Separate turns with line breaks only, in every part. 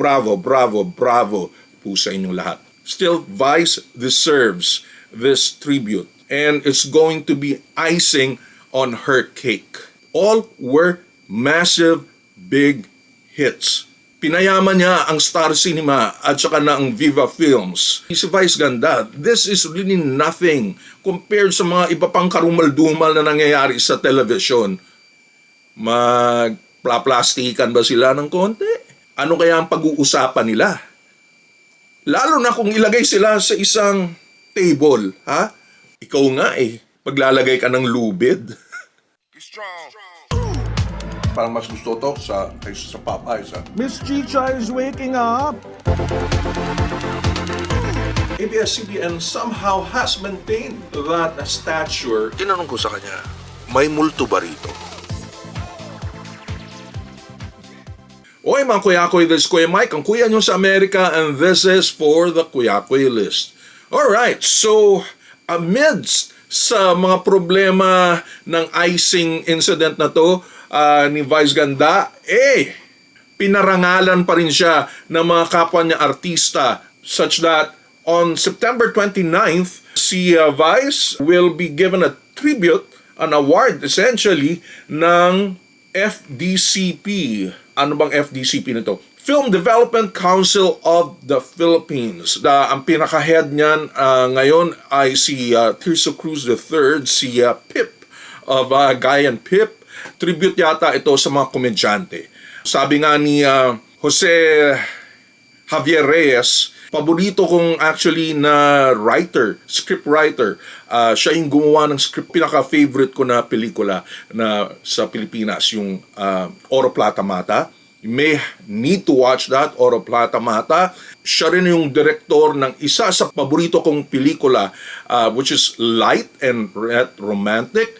bravo, bravo, bravo po sa inyong lahat. Still, Vice deserves this tribute, and it's going to be icing on her cake. All were massive, big hits. Pinayaman niya ang Star Cinema at saka na ang Viva Films. Si Vice Ganda, this is really nothing compared sa mga iba pang karumal-dumal na nangyayari sa television. Magplaplastikan ba sila ng konti? Ano kaya ang pag-uusapan nila? Lalo na kung ilagay sila sa isang table, ha? Ikaw nga paglalagay ka ng lubid. Parang mas gusto to sa Popeyes, ha?
Miss Chicha is waking up.
ABS-CBN somehow has maintained that stature. Tinanong ko sa kanya, may multo ba rito? Oy mga Kuyakoy, this is Kuya Mike, ang kuya nyo sa Amerika, and this is for the Kuyakoy List. Alright, so amidst sa mga problema ng icing incident na to, ni Vice Ganda, pinarangalan pa rin siya ng mga kapwa niya artista, such that on September 29th, si Vice will be given a tribute, an award essentially, ng FDCP. Ano bang FDCP nito? Film Development Council of the Philippines. Ang pinaka-head niyan ngayon ay si Tirso Cruz III, si Pip of Gayan Pip. Tribute yata ito sa mga komedyante. Sabi nga ni Jose Javier Reyes, paborito kong actually na script writer. Siya yung gumawa ng script. Pinaka-favorite ko na pelikula na sa Pilipinas, yung Oro Plata Mata. You may need to watch that, Oro Plata Mata. Siya rin yung director ng isa sa paborito kong pelikula, which is light and romantic,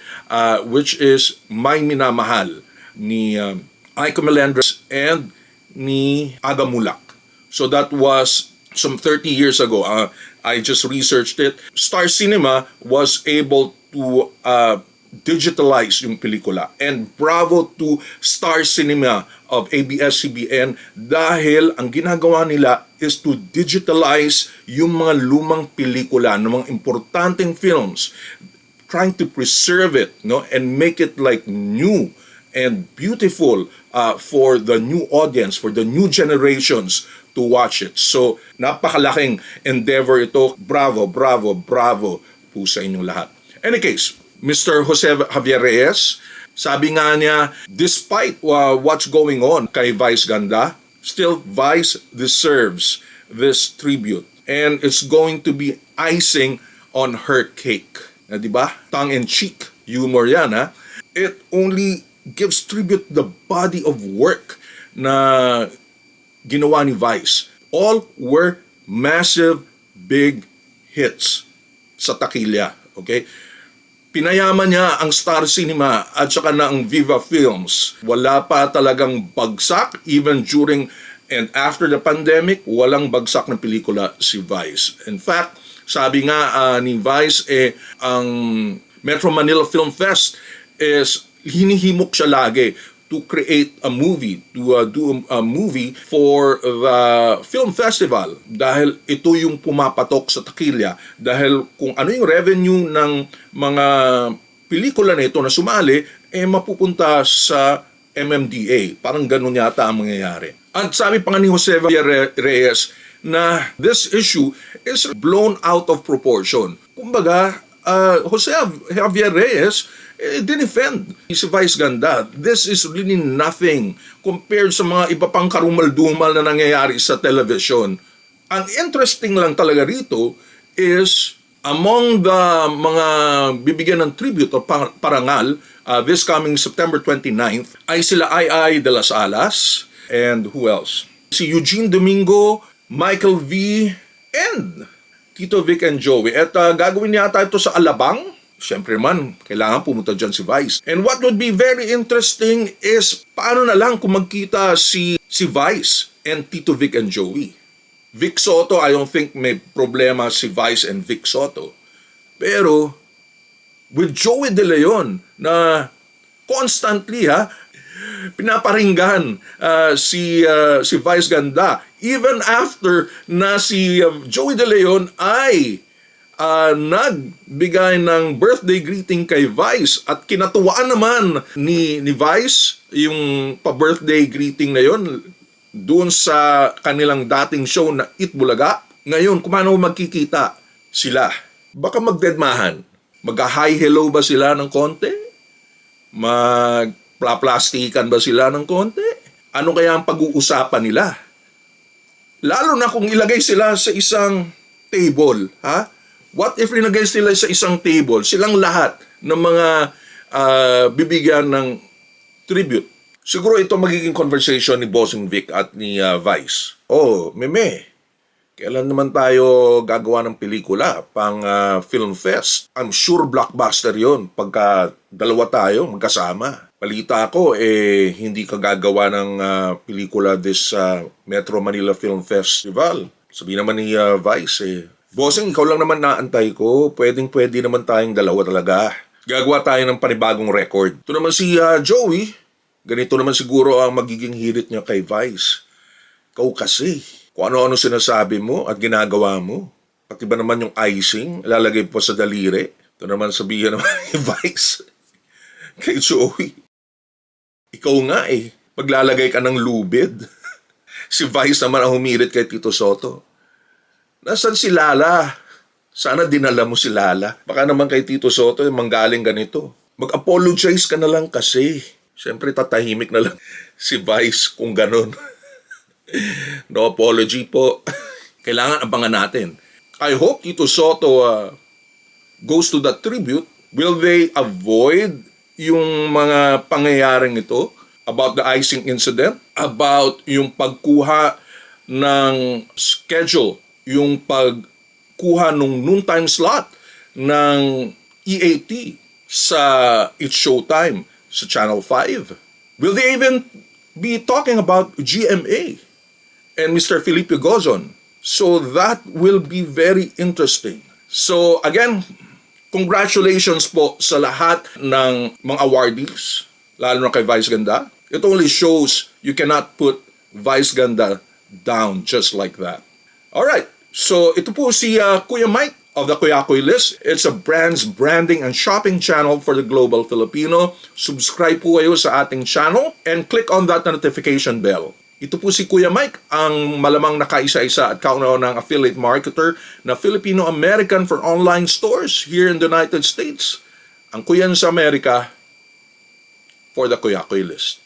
which is May Minamahal ni Aiko Melendres and ni Aga Mulak. So that was some 30 years ago. I just researched it. Star Cinema was able to digitalize yung pelikula. And bravo to Star Cinema of ABS-CBN dahil ang ginagawa nila is to digitalize yung mga lumang pelikula ng mga importanteng films, trying to preserve it, and make it like new and beautiful for the new audience, for the new generations to watch it. So, napakalaking endeavor ito. Bravo, bravo, bravo po sa inyong lahat. Any case, Mr. Jose Javier Reyes, sabi nga niya, despite what's going on kay Vice Ganda, still Vice deserves this tribute. And it's going to be icing on her cake. Na, diba? Tongue-in-cheek humor yan, ha? It only gives tribute the body of work na ginawa ni Vice. All were massive, big hits sa takilya. Okay? Pinayaman niya ang Star Cinema at saka na ang Viva Films. Wala pa talagang bagsak, even during and after the pandemic, walang bagsak na pelikula si Vice. In fact, sabi nga ni Vice, ang Metro Manila Film Fest is hinihimok siya lagi to create a movie, to do a movie for the film festival dahil ito yung pumapatok sa takilya. Dahil kung ano yung revenue ng mga pelikula nito na sumali, mapupunta sa MMDA. Parang ganun yata ang mangyayari. At sabi pa nga ni Jose Reyes na this issue is blown out of proportion. Kumbaga, Jose Javier Reyes dinefend si Vice Ganda. This is really nothing compared sa mga iba pang karumal-dumal na nangyayari sa television. Ang interesting lang talaga rito is among the mga bibigyan ng tribute o parangal this coming September 29th ay sila Ai de las Alas and who else? Si Eugene Domingo, Michael V. and Tito Vic and Joey. At gagawin yata ito sa Alabang. Siyempre man, kailangan pumunta dyan si Vice. And what would be very interesting is paano na lang kung magkita si Vice and Tito Vic and Joey. Vic Soto, I don't think may problema si Vice and Vic Soto. Pero with Joey De Leon na constantly pinaparinggan si Vice Ganda even after na si Joey De Leon ay nagbigay ng birthday greeting kay Vice at kinatuwaan naman ni Vice yung pa-birthday greeting na yon doon sa kanilang dating show na Eat Bulaga. Ngayon, kung paano magkikita sila? Baka magdedmahan. Mag-hi hello ba sila ng konti? Magplastikan ba sila ng konti? Ano kaya ang pag-uusapan nila? Lalo na kung ilagay sila sa isang table, ha? What if linagay sila sa isang table, silang lahat ng mga bibigyan ng tribute? Siguro ito magiging conversation ni Bossing Vic at ni Vice. Oh, Meme, kailan naman tayo gagawa ng pelikula pang film fest? I'm sure blockbuster yon pagka dalawa tayo magkasama. Balita ko, hindi ka gagawa ng pelikula this Metro Manila Film Festival. Sabi naman ni Vice, Bossing, ikaw lang naman naantay ko. Pwedeng-pwede naman tayong dalawa talaga. Gagawa tayo ng panibagong record. Ito naman si Joey. Ganito naman siguro ang magiging hirit niya kay Vice. Ikaw kasi, kung ano-ano sinasabi mo at ginagawa mo. Pati ba naman yung icing, ilalagay po sa daliri. Ito naman sabihin naman ni Vice kay Joey. Ikaw nga maglalagay ka ng lubid. Si Vice naman ang humirit kay Tito Soto. Nasaan si Lala? Sana dinala mo si Lala. Baka naman kay Tito Soto manggaling ganito. Mag-apologize ka na lang kasi. Siyempre tatahimik na lang si Vice kung ganun. No apology po. Kailangan abangan natin. I hope Tito Soto goes to that tribute. Will they avoid yung mga pangyayaring ito? About the icing incident? About yung pagkuha ng schedule? Yung pagkuha nung noontime slot ng EAT sa It's Showtime sa Channel 5. Will they even be talking about GMA and Mr. Felipe Gozon? So that will be very interesting. So again, congratulations po sa lahat ng mga awardees, lalo na kay Vice Ganda. It only shows you cannot put Vice Ganda down just like that. Alright. So, ito po si Kuya Mike of the Kuya Koy List. It's a brands, branding, and shopping channel for the global Filipino. Subscribe po kayo sa ating channel and click on that notification bell. Ito po si Kuya Mike, ang malamang nakaisa-isa at kauna-unang affiliate marketer na Filipino-American for online stores here in the United States. Ang Kuya sa Amerika for the Kuya Koy List.